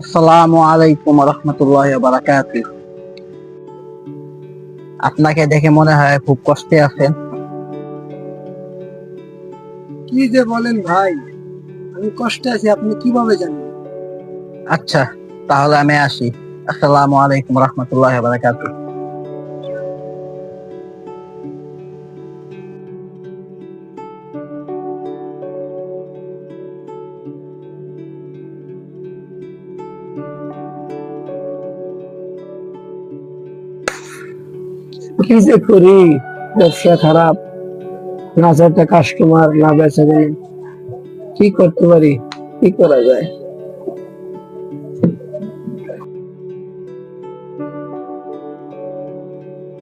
আসসালামু আলাইকুম রহমতুল্লাহ বারাকাতুহু। আপনাকে দেখে মনে হয় খুব কষ্টে আছেন। কি যে বলেন ভাই, আমি কষ্টে আছি আপনি কিভাবে জানেন? আচ্ছা, তাহলে আমি আসি। আসসালামু আলাইকুম রহমতুল্লাহ বারাকাতুহু। কি যে করি, ব্যবসা খারাপ, না চারটা কাস্টমার, না বেচা কেনা। কি করতে পারি, কি করা যায়?